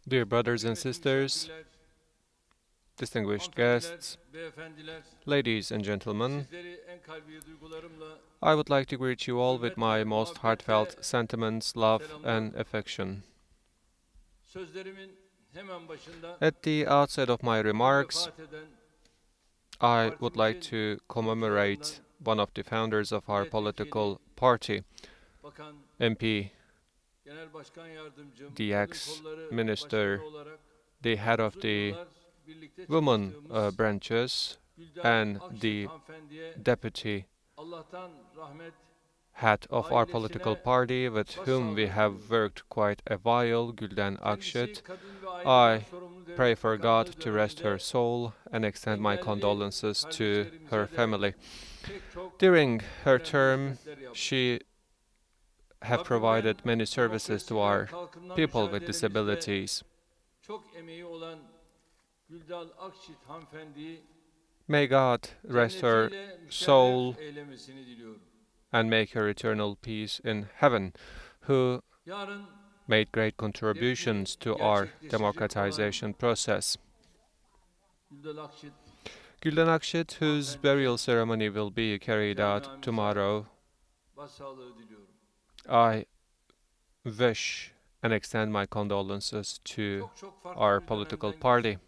Dear brothers and sisters, distinguished guests, ladies and gentlemen, I would like to greet you all with my most heartfelt sentiments, love and affection. At the outset of my remarks, I would like to commemorate one of the founders of our political party, MP, the ex-minister, the head of the women branches, and the deputy head of our political party, with whom we have worked quite a while, Gülden Akşit. I pray for God to rest her soul and extend my condolences to her family. During her term, she have provided many services to our people with disabilities. May God rest her soul and make her eternal peace in heaven, who made great contributions to our democratization process. Gülden Akşit, whose burial ceremony will be carried out tomorrow, I wish and extend my condolences to our political party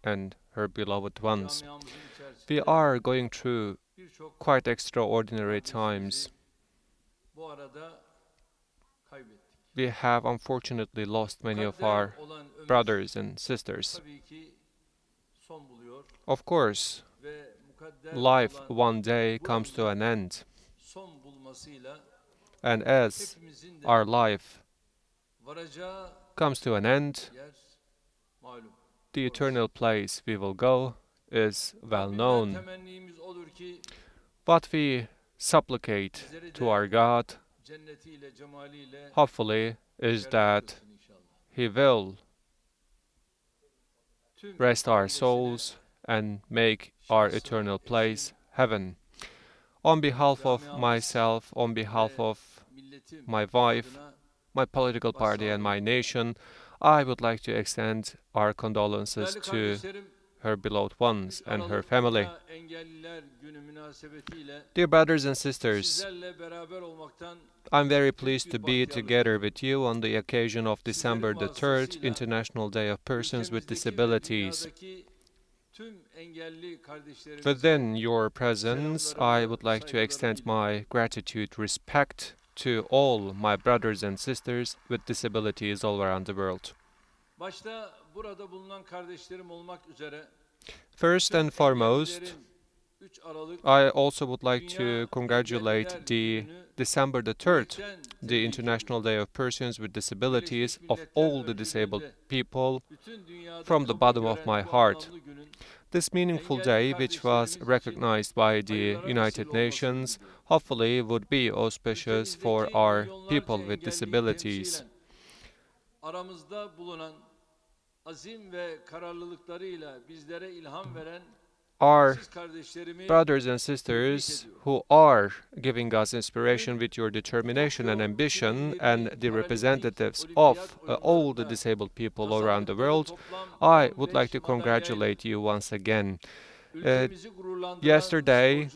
and her beloved ones. We are going through quite extraordinary times. We have unfortunately lost many of our brothers and sisters. Of course, life one day comes to an end. And as our life comes to an end, the eternal place we will go is well known. What we supplicate to our God, hopefully, is that He will rest our souls and make our eternal place heaven. On behalf of myself, on behalf of my wife, my political party and my nation, I would like to extend our condolences to her beloved ones and her family. Dear brothers and sisters, I'm very pleased to be together with you on the occasion of December the 3rd, International Day of Persons with Disabilities. Within your presence, I would like to extend my gratitude, respect to all my brothers and sisters with disabilities all around the world. First and foremost, I also would like to congratulate the December the 3rd, the International Day of Persons with Disabilities, of all the disabled people from the bottom of my heart. This meaningful day, which was recognized by the United Nations, hopefully would be auspicious for our people with disabilities. Our brothers and sisters who are giving us inspiration with your determination and ambition, and the representatives of all the disabled people around the world, I would like to congratulate you once again. Yesterday,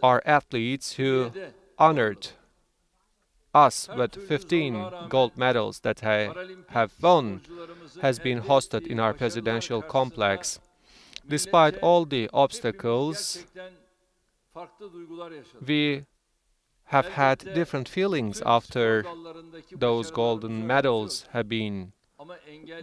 our athletes who honored us with 15 gold medals that I have won has been hosted in our presidential complex. Despite all the obstacles, we have had different feelings after those golden medals have been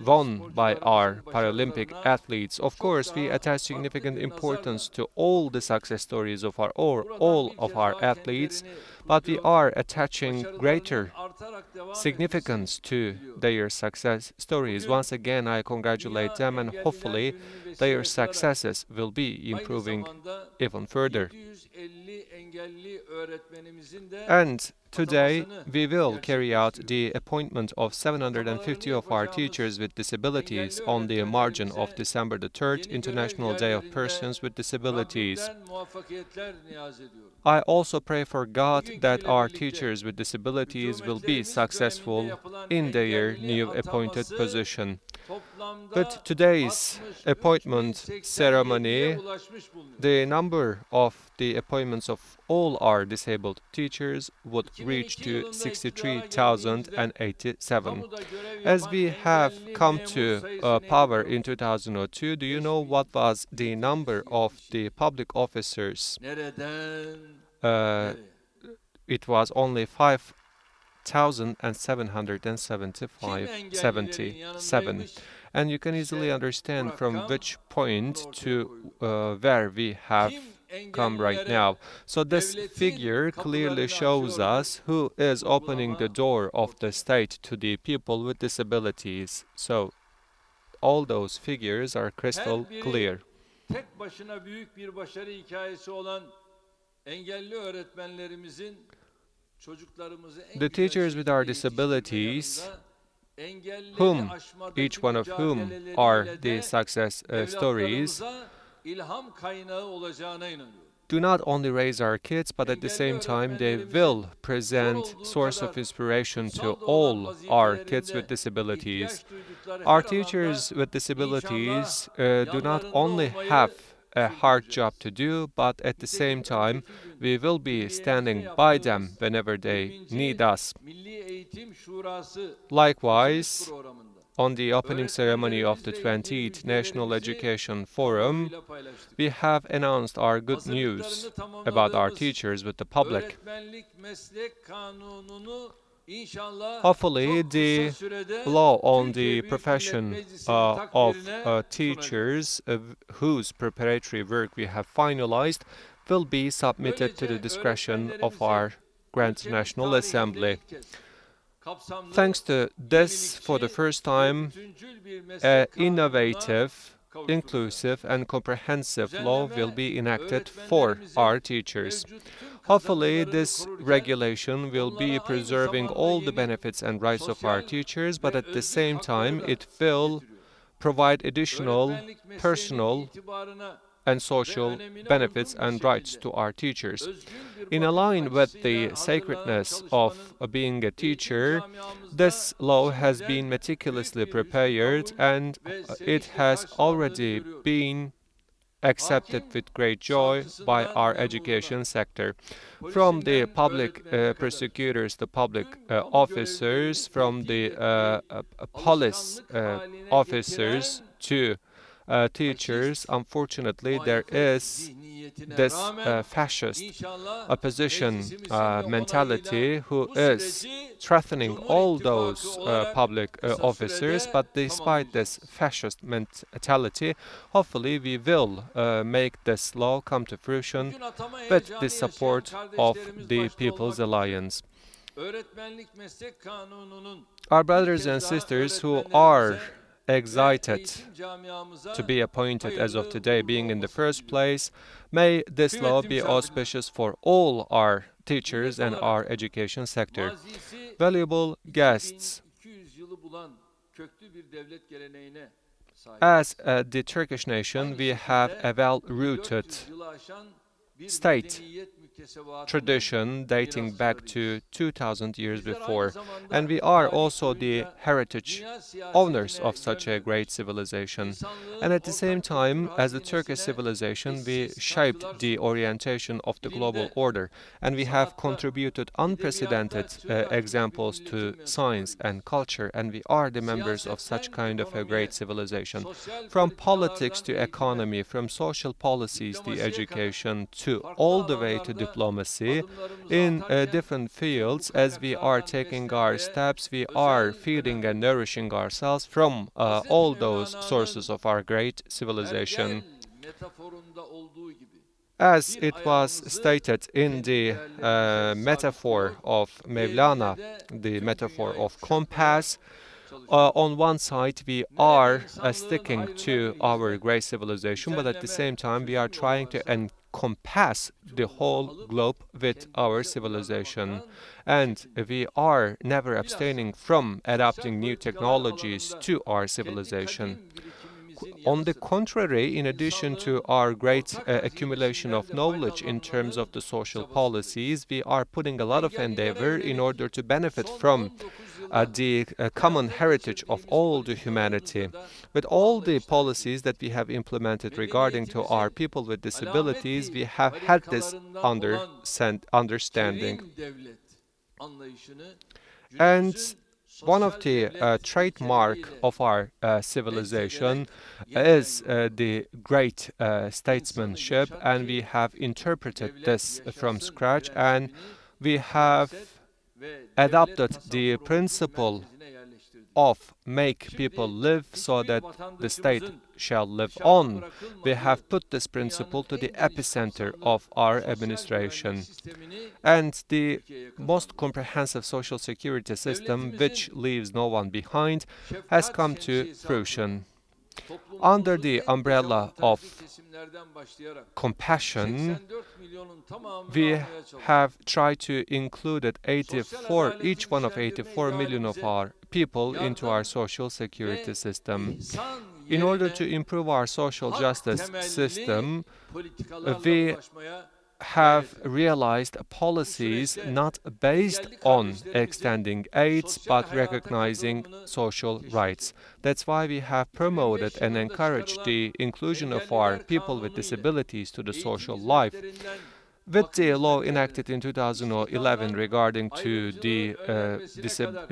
won by our Paralympic athletes. Of course, we attach significant importance to all the success stories of all of our athletes, but we are attaching greater significance to their success stories. Once again, I congratulate them, and hopefully their successes will be improving even further. And today we will carry out the appointment of 750 of our teachers with disabilities on the margin of December the 3rd, International Day of Persons with Disabilities. I also pray for God that our teachers with disabilities will be successful in their new appointed position. With today's appointment ceremony, the number of the appointments of all our disabled teachers would reach to 63,087. As we have come to power in 2002, do you know what was the number of the public officers? It was only 5,777. And you can easily understand from which point to where we have come right now. So this figure clearly shows us who is opening the door of the state to the people with disabilities. So all those figures are crystal clear. Tek başına büyük bir başarı hikayesi olan engelli öğretmenlerimizin çocuklarımızı en The teachers with our disabilities, whom each one of whom are the success stories, ilham kaynağı olacağına inanıyorum. do not only raise our kids, but at the same time they will present source of inspiration to all our kids with disabilities. Our teachers with disabilities do not only have a hard job to do, but at the same time we will be standing by them whenever they need us. Likewise, on the opening ceremony of the 20th National Education Forum, we have announced our good news about our teachers with the public. Hopefully, the law on the profession of teachers, whose preparatory work we have finalized, will be submitted to the discretion of our Grand National Assembly. Thanks to this, for the first time, an innovative, inclusive and comprehensive law will be enacted for our teachers. Hopefully, this regulation will be preserving all the benefits and rights of our teachers, but at the same time, it will provide additional personal and social benefits and rights to our teachers. In line with the sacredness of being a teacher, this law has been meticulously prepared and it has already been accepted with great joy by our education sector. From the public prosecutors, the public officers, from the police officers to teachers, unfortunately, there is this fascist opposition mentality who is threatening all those public officers, but despite this fascist mentality, hopefully we will make this law come to fruition with the support of the People's Alliance. Our brothers and sisters who are excited to be appointed as of today, being in the first place, may this law be auspicious for all our teachers and our education sector. Valuable guests, as the Turkish nation, we have a well-rooted state tradition dating back to 2000 years before, and we are also the heritage owners of such a great civilization. And at the same time, as the Turkish civilization, we shaped the orientation of the global order, and we have contributed unprecedented examples to science and culture, and we are the members of such kind of a great civilization. From politics to economy, from social policies to education, to all the way to diplomacy, in different fields, as we are taking our steps, we are feeding and nourishing ourselves from all those sources of our great civilization. As it was stated in the metaphor of Mevlana, the metaphor of compass, on one side we are sticking to our great civilization, but at the same time we are trying to encompass the whole globe with our civilization. And we are never abstaining from adapting new technologies to our civilization. On the contrary, in addition to our great accumulation of knowledge in terms of the social policies, we are putting a lot of endeavor in order to benefit from the common heritage of all the humanity. With all the policies that we have implemented regarding to our people with disabilities, we have had this understanding. And one of the trademark of our civilization is the great statesmanship, and we have interpreted this from scratch, and we have adopted the principle of make people live so that the state shall live on. We have put this principle to the epicenter of our administration. And the most comprehensive social security system, which leaves no one behind, has come to fruition. Under the umbrella of compassion, we have tried to include each one of 84 million of our people into our social security system. In order to improve our social justice system, we have realized policies not based on extending aids but recognizing social rights. That's why we have promoted and encouraged the inclusion of our people with disabilities to the social life. With the law enacted in 2011 regarding to the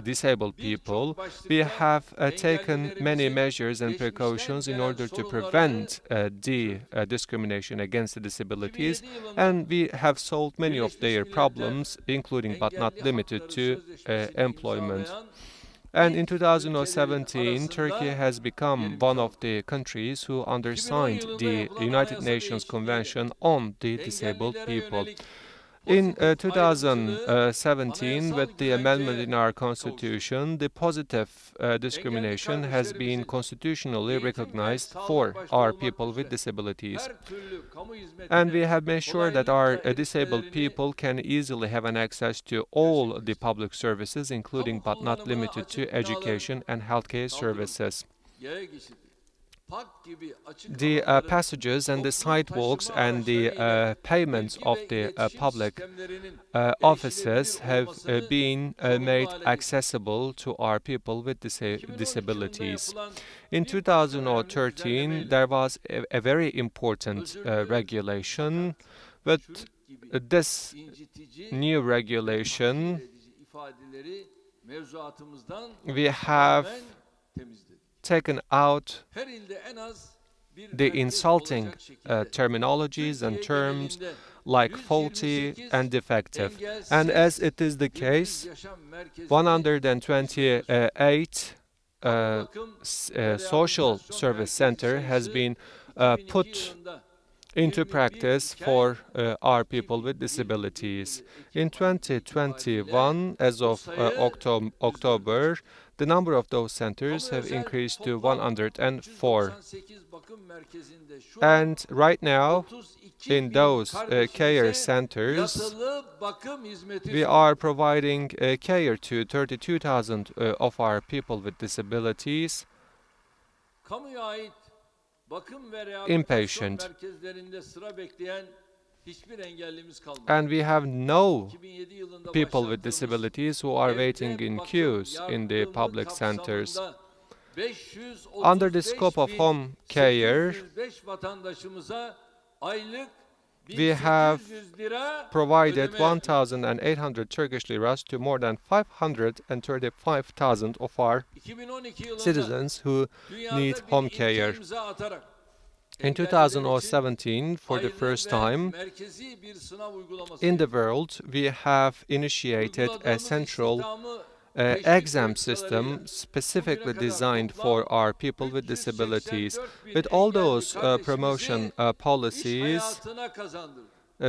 disabled people, we have taken many measures and precautions in order to prevent the discrimination against the disabilities, and we have solved many of their problems, including but not limited to employment. And in 2017, Turkey has become one of the countries who undersigned the United Nations Convention on the Disabled People. In 2017, with the amendment in our constitution, the positive discrimination has been constitutionally recognized for our people with disabilities. And we have made sure that our disabled people can easily have an access to all the public services, including but not limited to education and healthcare services. The passages and the sidewalks and the payments of the public offices have been made accessible to our people with disabilities. In 2013, there was a very important regulation. With this new regulation, we have taken out the insulting terminologies and terms like faulty and defective. And as it is the case, 128 social service center has been put into practice for our people with disabilities. In 2021, as of October, the number of those centers have increased to 104. And right now, in those care centers, we are providing care to 32,000 of our people with disabilities, inpatient. And we have no people with disabilities who are waiting in queues in the public centers. Under the scope of home care, we have provided 1,800 Turkish liras to more than 535,000 of our citizens who need home care. In 2017, for the first time in the world, we have initiated a central exam system specifically designed for our people with disabilities. With all those promotion policies,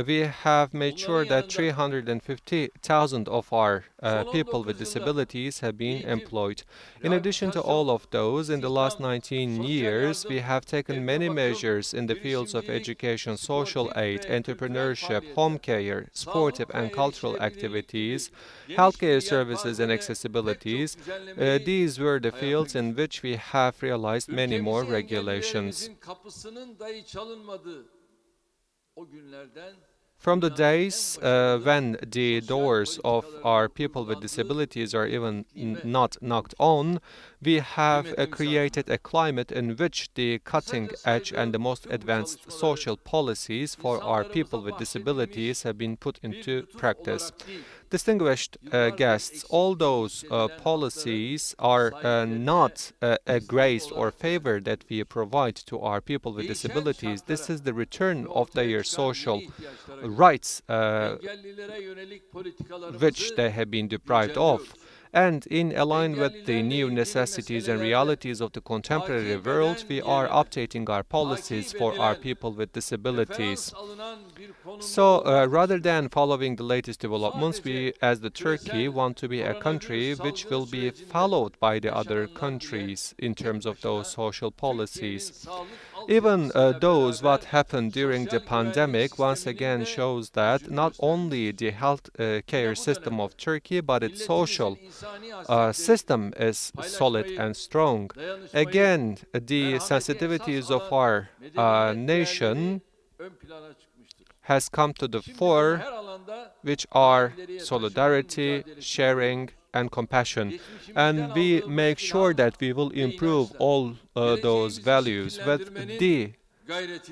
we have made sure that 350,000 of our people with disabilities have been employed. In addition to all of those, in the last 19 years, we have taken many measures in the fields of education, social aid, entrepreneurship, home care, sportive and cultural activities, healthcare services and accessibilities. These were the fields in which we have realized many more regulations. From the days when the doors of our people with disabilities are even not knocked on, we have created a climate in which the cutting edge and the most advanced social policies for our people with disabilities have been put into practice. Distinguished guests, all those policies are not a grace or favor that we provide to our people with disabilities. This is the return of their social rights which they have been deprived of. And in line with the new necessities and realities of the contemporary world, we are updating our policies for our people with disabilities. So rather than following the latest developments, we as the Turkey want to be a country which will be followed by the other countries in terms of those social policies. Even those what happened during the pandemic once again shows that not only the health care system of Turkey but its social system is solid and strong. Again, the sensitivities of our nation has come to the fore, which are solidarity, sharing, and compassion. And we make sure that we will improve all those values with the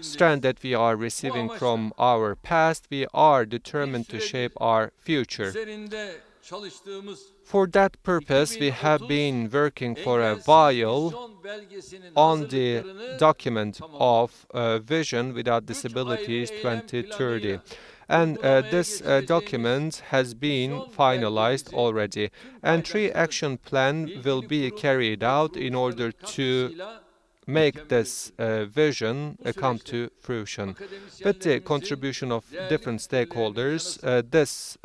strength that we are receiving from our past. We are determined to shape our future. For that purpose, we have been working for a while on the document of Vision Without Disabilities 2030. And this document has been finalized already. And 3 action plan will be carried out in order to make this vision come to fruition. With the contribution of different stakeholders, this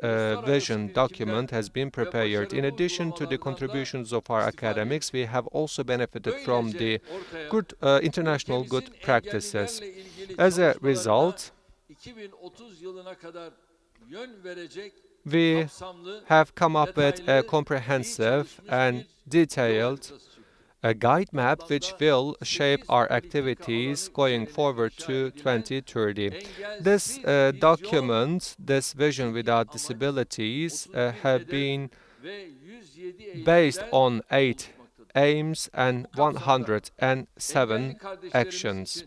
vision document has been prepared. In addition to the contributions of our academics, we have also benefited from the good international good practices. As a result, we have come up with a comprehensive and detailed a guide map which will shape our activities going forward to 2030. This document, this Vision Without Disabilities, have been based on 8 aims and 107 actions.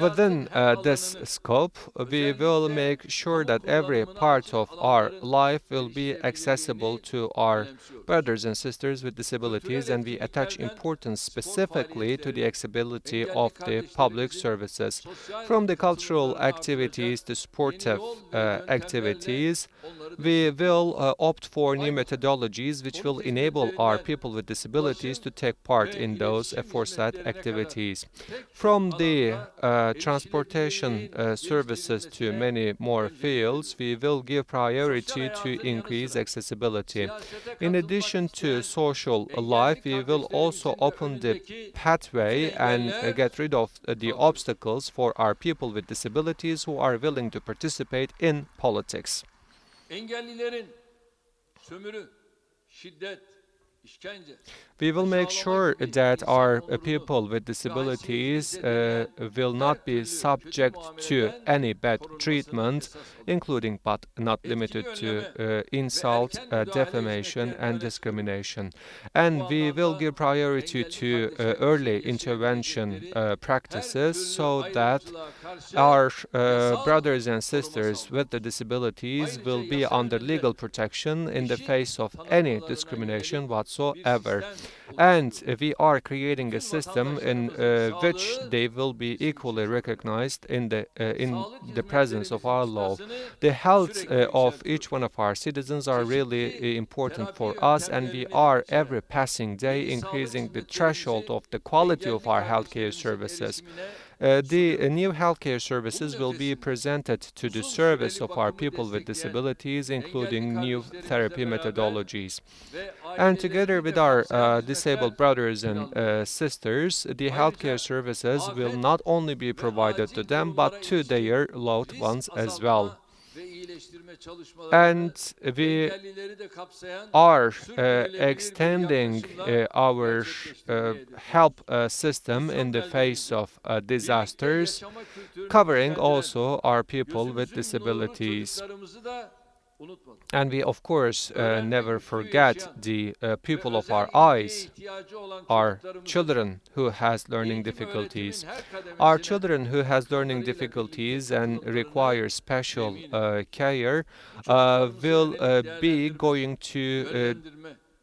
Within this scope, we will make sure that every part of our life will be accessible to our brothers and sisters with disabilities, and we attach importance specifically to the accessibility of the public services. From the cultural activities to sportive activities, we will opt for new methodologies which will enable our people with disabilities to take part in those aforesaid activities. From the transportation services to many more fields, we will give priority to increase accessibility. In addition to social life, we will also open the pathway and get rid of the obstacles for our people with disabilities who are willing to participate in politics. We will make sure that our people with disabilities will not be subject to any bad treatment, including but not limited to insult, defamation, and discrimination. And we will give priority to early intervention practices so that our brothers and sisters with the disabilities will be under legal protection in the face of any discrimination whatsoever. And we are creating a system in which they will be equally recognized in the presence of our law. The health of each one of our citizens are really important for us, and we are every passing day increasing the threshold of the quality of our healthcare services. The new healthcare services will be presented to the service of our people with disabilities, including new therapy methodologies. And together with our disabled brothers and sisters, the healthcare services will not only be provided to them, but to their loved ones as well. And we are extending our help system in the face of disasters, covering also our people with disabilities. And we, of course, never forget the pupil of our eyes, our children who has learning difficulties. Our children who has learning difficulties and require special care will be going to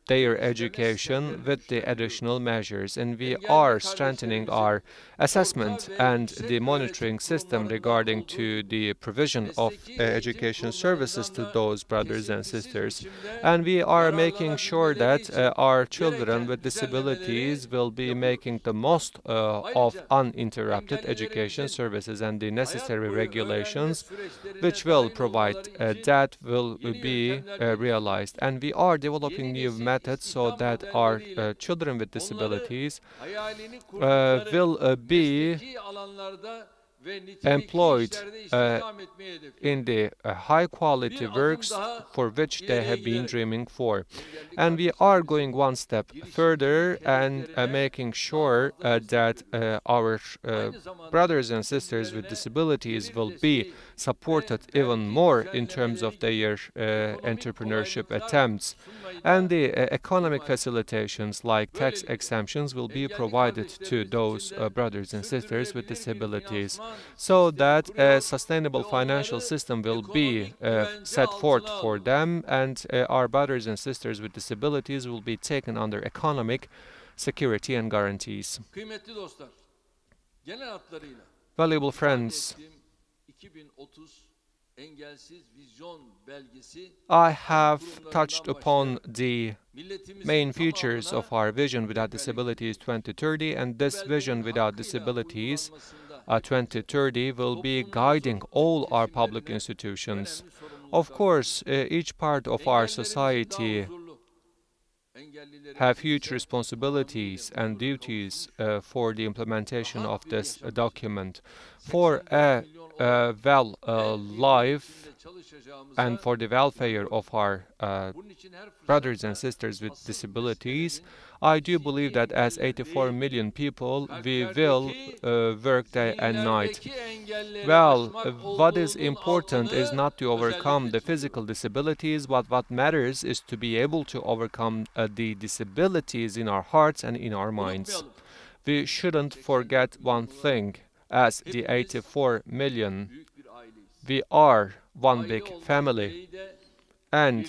their education with the additional measures, and we are strengthening our assessment and the monitoring system regarding to the provision of education services to those brothers and sisters, and we are making sure that our children with disabilities will be making the most of uninterrupted education services, and the necessary regulations which will provide that will be realized. And we are developing new methods so that our children with disabilities will be employed in the high quality works for which they have been dreaming for. And we are going one step further and making sure that our brothers and sisters with disabilities will be supported even more in terms of their entrepreneurship attempts. And the economic facilitations like tax exemptions will be provided to those brothers and sisters with disabilities, so that a sustainable financial system will be set forth for them, and our brothers and sisters with disabilities will be taken under economic security and guarantees. Valuable friends, I have touched upon the main features of our Vision Without Disabilities 2030, and this Vision Without Disabilities 2030 will be guiding all our public institutions. Of course, each part of our society have huge responsibilities and duties for the implementation of this document. For a well life and for the welfare of our brothers and sisters with disabilities, I do believe that as 84 million people, we will work day and night. Well, what is important is not to overcome the physical disabilities, but what matters is to be able to overcome the disabilities in our hearts and in our minds. We shouldn't forget one thing. As the 84 million, we are one big family, and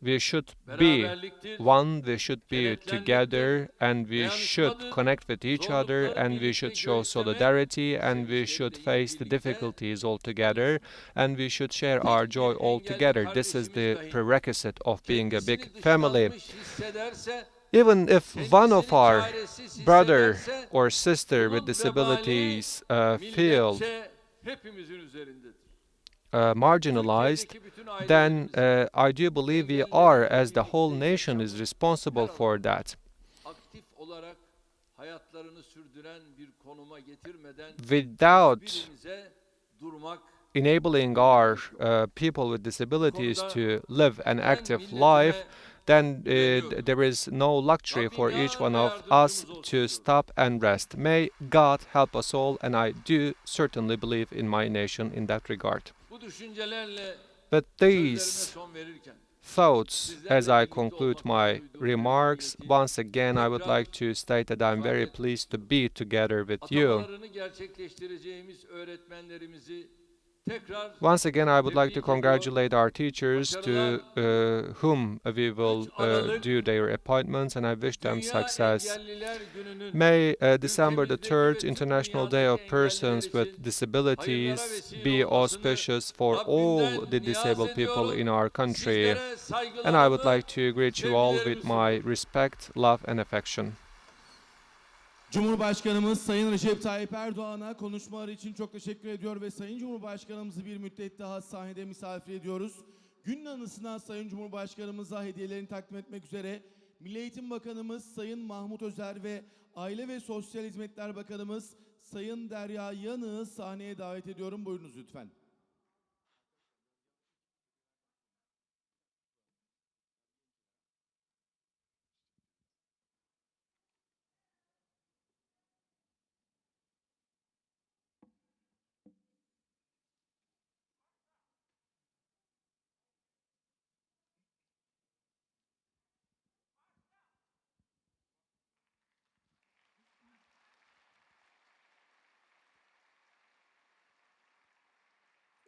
we should be one, we should be together, and we should connect with each other, and we should show solidarity, and we should face the difficulties all together, and we should share our joy all together. This is the prerequisite of being a big family. Even if one of our brother or sister with disabilities feel marginalized, then I do believe we are, as the whole nation is responsible for that. Without enabling our people with disabilities to live an active life, then there is no luxury for each one of us to stop and rest. May God help us all, and I do certainly believe in my nation in that regard. But these thoughts, as I conclude my remarks, once again I would like to state that I'm very pleased to be together with you. Once again, I would like to congratulate our teachers to whom we will do their appointments, and I wish them success. May December the 3rd, International Day of Persons with Disabilities, be auspicious for all the disabled people in our country. And I would like to greet you all with my respect, love, and affection. Saygılar, sevgiler, saygılar. Saygılar, sevgiler, saygılar. Değerli misafirlerimiz, Cumhurbaşkanımız Sayın Recep Tayyip Erdoğan'a konuşmaları için çok teşekkür ediyor ve Sayın Cumhurbaşkanımızı bir müddet daha sahnede misafir ediyoruz. Günün anısına Sayın Cumhurbaşkanımıza hediyelerini takdim etmek üzere Milli Eğitim Bakanımız Sayın Mahmut Özer ve Aile ve Sosyal Hizmetler Bakanımız Sayın Derya Yanık'ı sahneye davet ediyorum. Buyurunuz lütfen.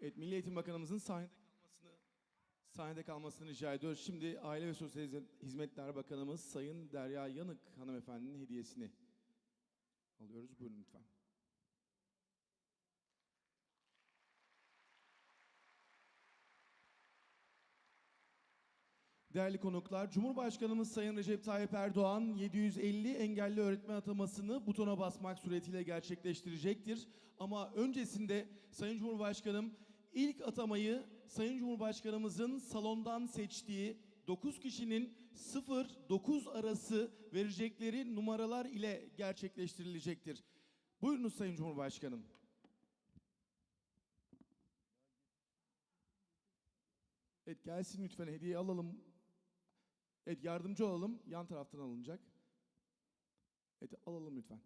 Evet, Milli Eğitim Bakanımızın sahnede kalmasını rica ediyoruz. Şimdi Aile ve Sosyal Hizmetler Bakanımız Sayın Derya Yanık hanımefendinin hediyesini alıyoruz. Buyurun lütfen. Değerli konuklar, Cumhurbaşkanımız Sayın Recep Tayyip Erdoğan 750 engelli öğretmen atamasını butona basmak suretiyle gerçekleştirecektir. Ama öncesinde Sayın Cumhurbaşkanım ilk atamayı Sayın Cumhurbaşkanımızın salondan seçtiği 9 kişinin 0-9 arası verecekleri numaralar ile gerçekleştirilecektir. Buyurunuz Sayın Cumhurbaşkanım. Evet, gelsin lütfen, hediye alalım. Evet, yardımcı olalım. Yan taraftan alınacak. Evet, alalım lütfen.